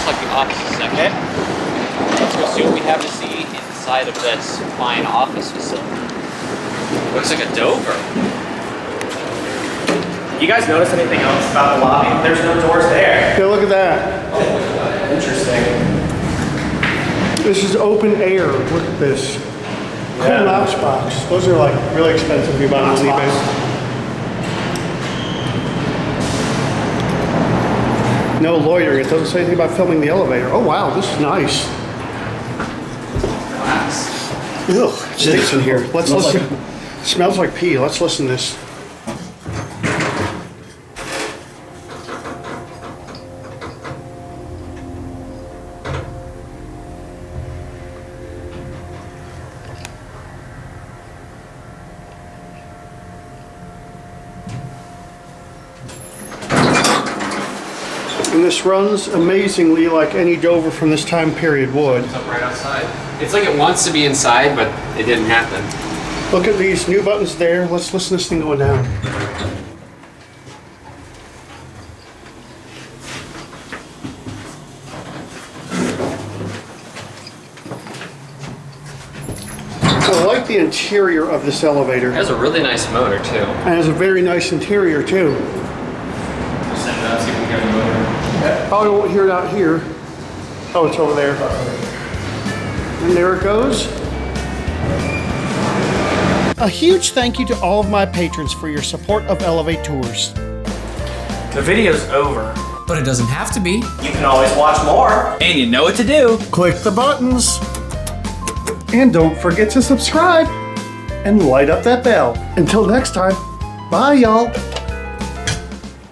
like the office section. Let's go see what we have to see inside of this fine office facility. Looks like a Dover. You guys notice anything else about the lobby? There's no doors there. Yeah, look at that. Interesting. This is open air. Look at this. Cool Yeah. Knox box. Those are like really expensive. You buy them on eBay. No loitering. It doesn't say anything about filming the elevator. Oh wow, this is nice. Ugh, it stinks in here. Let's listen. It smells like pee. Let's listen to this. And this runs amazingly like any Dover from this time period would. It's up right outside. It's like it wants to be inside, but it didn't happen. Look at these new buttons there. Let's listen to this thing going down. I like the interior of this elevator. It has a really nice motor too. And it has a very nice interior too. Send it up, see if we can get a motor. Oh, I won't hear it out here. Oh, it's over there. And there it goes. A huge thank you to all of my patrons for your support of elevaTOURS. The video's over. But it doesn't have to be. You can always watch more. And you know what to do. Click the buttons. And don't forget to subscribe. And light up that bell. Until next time, bye y'all.